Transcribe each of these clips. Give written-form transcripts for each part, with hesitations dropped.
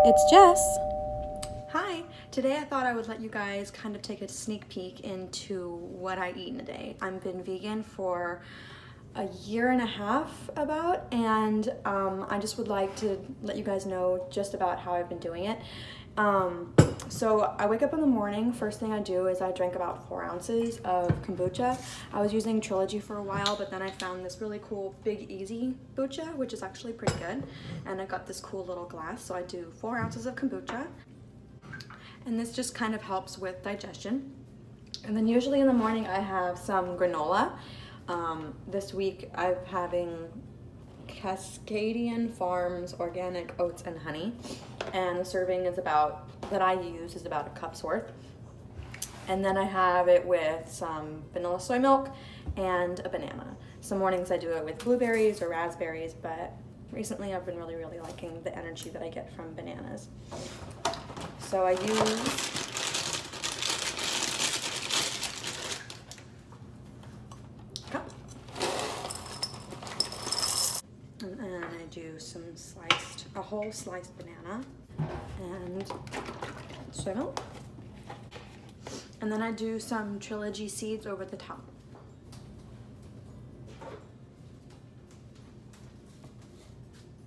It's Jess. Hi, today I thought I would let you guys kind of take a sneak peek into what I eat in a day. I've been vegan for a year and a half about, and I just would like to let you guys know just about how I've been doing it. So I wake up in the morning, first thing I do is I drink about 4 ounces of kombucha. I was using Trilogy for a while, but then I found this really cool Big Easy kombucha, which is actually pretty good. And I got this cool little glass, so I do 4 ounces of kombucha. And this just kind of helps with digestion. And then usually in the morning I have some granola. This week I'm having Cascadian Farms organic oats and honey, and the serving is about a cup's worth. And then I have it with some vanilla soy milk and a banana. Some mornings I do it with blueberries or raspberries, but recently I've been really liking the energy that I get from bananas. So I use and I do a whole sliced banana and soy milk. And then I do some Trilogy seeds over the top.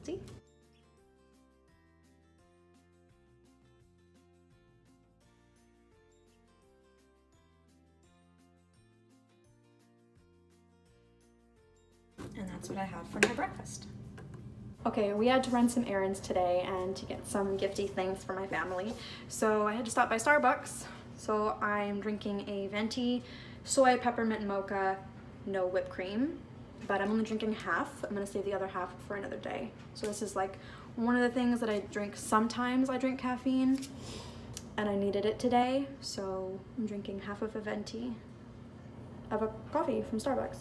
See? And that's what I have for my breakfast. Okay, we had to run some errands today and to get some gifty things for my family. So I had to stop by Starbucks. So I'm drinking a venti soy peppermint mocha, no whipped cream, but I'm only drinking half. I'm gonna save the other half for another day. So this is like one of the things that I drink. Sometimes I drink caffeine and I needed it today. So I'm drinking half of a venti of a coffee from Starbucks.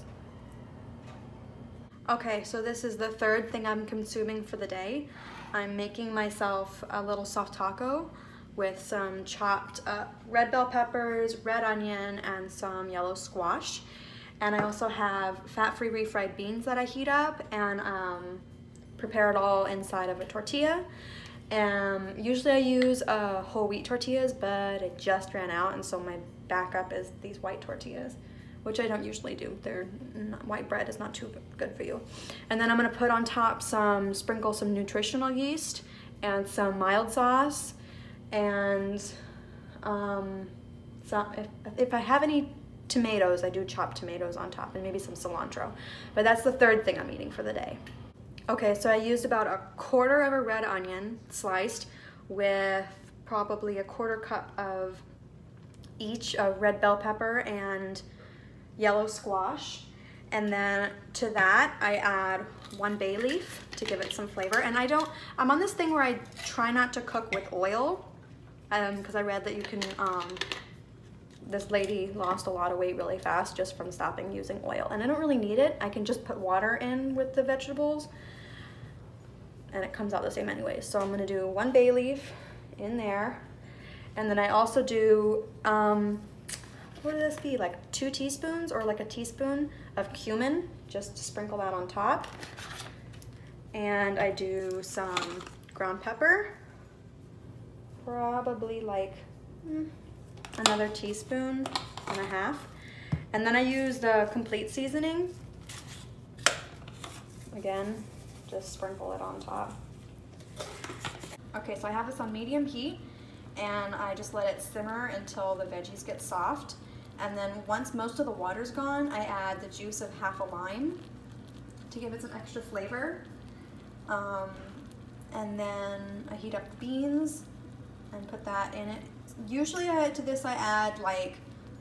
Okay, so this is the third thing I'm consuming for the day. I'm making myself a little soft taco with some chopped up red bell peppers, red onion, and some yellow squash. And I also have fat-free refried beans that I heat up and prepare it all inside of a tortilla. Usually I use whole wheat tortillas, but it just ran out, and so my backup is these white tortillas, which I don't usually do. White bread is not too good for you. And then I'm gonna put on top sprinkle some nutritional yeast and some mild sauce, and if I have any tomatoes, I do chop tomatoes on top, and maybe some cilantro. But that's the third thing I'm eating for the day. Okay, so I used about a quarter of a red onion sliced with probably a quarter cup of each of red bell pepper and yellow squash. And then to that I add 1 bay leaf to give it some flavor. And I'm on this thing where I try not to cook with oil, because I read that you can, this lady lost a lot of weight really fast just from stopping using oil. And I don't really need it. I can just put water in with the vegetables and it comes out the same anyway. So I'm gonna do 1 bay leaf in there. And then I also do, what would this be, like 2 teaspoons or like a teaspoon of cumin, just to sprinkle that on top. And I do some ground pepper, probably like another teaspoon and a half. And then I use the complete seasoning. Again, just sprinkle it on top. Okay, so I have this on medium heat, and I just let it simmer until the veggies get soft. And then once most of the water's gone, I add the juice of half a lime to give it some extra flavor. And then I heat up the beans and put that in it. Usually to this I add like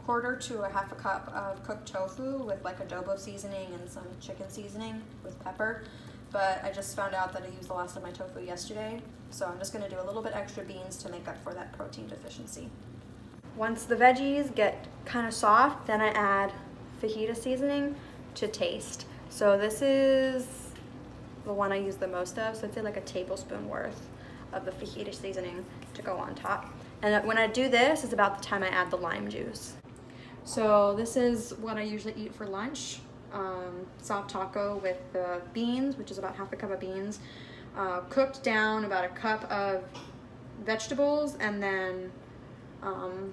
quarter to a half a cup of cooked tofu with like adobo seasoning and some chicken seasoning with pepper. But I just found out that I used the last of my tofu yesterday, so I'm just gonna do a little bit extra beans to make up for that protein deficiency. Once the veggies get kind of soft, then I add fajita seasoning to taste. So this is the one I use the most of, so I'd say like a tablespoon worth of the fajita seasoning to go on top. And when I do this is about the time I add the lime juice. So this is what I usually eat for lunch. Soft taco with the beans, which is about half a cup of beans, cooked down, about a cup of vegetables, and then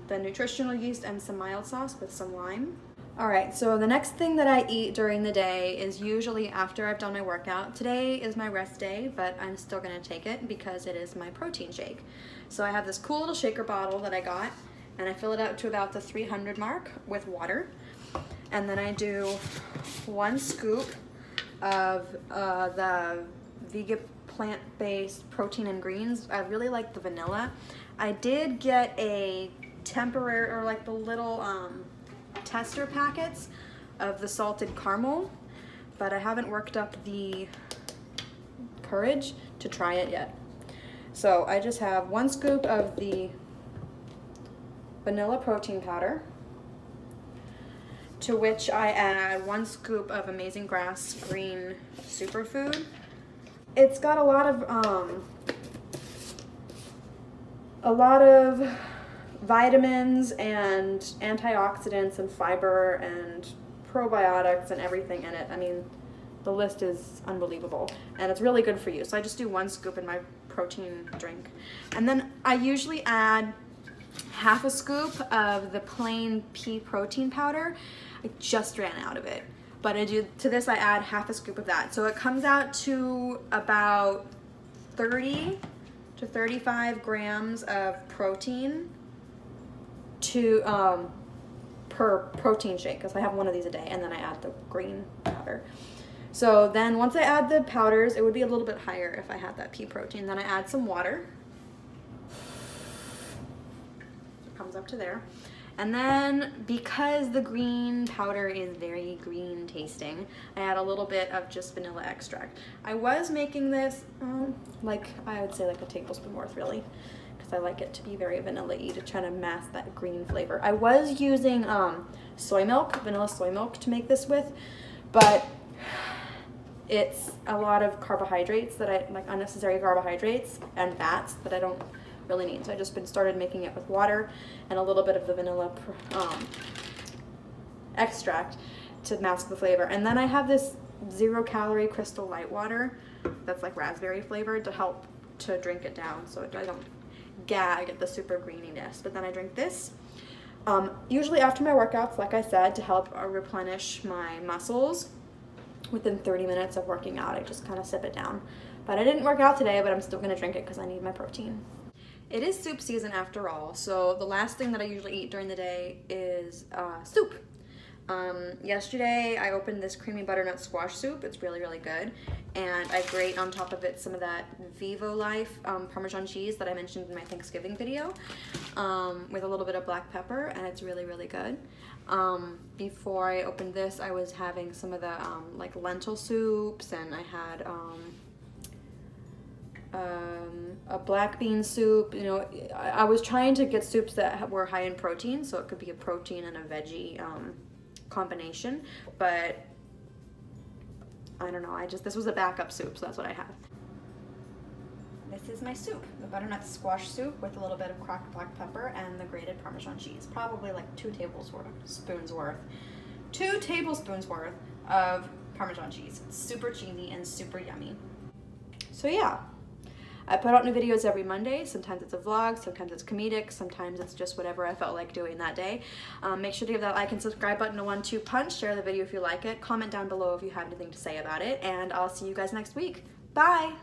the nutritional yeast and some mild sauce with some lime. All right, so the next thing that I eat during the day is usually after I've done my workout. Today is my rest day, but I'm still gonna take it because it is my protein shake. So I have this cool little shaker bottle that I got, and I fill it up to about the 300 mark with water. And then I do 1 scoop of the vegan plant-based protein and greens. I really like the vanilla. I did get a temporary, or like the little tester packets of the salted caramel, but I haven't worked up the courage to try it yet. So I just have 1 scoop of the vanilla protein powder, to which I add 1 scoop of Amazing Grass green superfood. It's got a lot of vitamins and antioxidants and fiber and probiotics and everything in it. I mean, the list is unbelievable, and it's really good for you. So I just do 1 scoop in my protein drink. And then I usually add half a scoop of the plain pea protein powder. I just ran out of it, but to this I add half a scoop of that. So it comes out to about 30 to 35 grams of protein per protein shake, because I have 1 of these a day, and then I add the green powder. So then once I add the powders, it would be a little bit higher if I had that pea protein. Then I add some water. It comes up to there. And then, because the green powder is very green tasting, I add a little bit of just vanilla extract. I was making this, like, I would say like a tablespoon worth, really, because I like it to be very vanilla-y to try to mask that green flavor. I was using soy milk, vanilla soy milk, to make this with, but it's a lot of carbohydrates that I like, unnecessary carbohydrates and fats that I don't really need. So I just started making it with water and a little bit of the vanilla extract to mask the flavor. And then I have this 0-calorie crystal light water that's like raspberry flavored to help to drink it down, so I don't gag at the super greeniness. But then I drink this usually after my workouts, like I said, to help replenish my muscles. Within 30 minutes of working out, I just kind of sip it down. But I didn't work out today, but I'm still gonna drink it because I need my protein. It is soup season after all, so the last thing that I usually eat during the day is soup. Yesterday I opened this creamy butternut squash soup. It's really, really good. And I grate on top of it some of that VegoLife Parmesan cheese that I mentioned in my Thanksgiving video, with a little bit of black pepper, and it's really, really good. Before I opened this, I was having some of the like lentil soups, and I had a black bean soup. You know, I was trying to get soups that were high in protein, so it could be a protein and a veggie combination, but I don't know, this was a backup soup, so that's what I have. This is my soup, the butternut squash soup with a little bit of cracked black pepper and the grated Parmesan cheese. Probably like 2 tablespoons worth. 2 tablespoons worth of Parmesan cheese. It's super cheesy and super yummy. So yeah, I put out new videos every Monday. Sometimes it's a vlog, sometimes it's comedic, sometimes it's just whatever I felt like doing that day. Make sure to give that like and subscribe button a 1-2 punch. Share the video if you like it. Comment down below if you have anything to say about it. And I'll see you guys next week. Bye!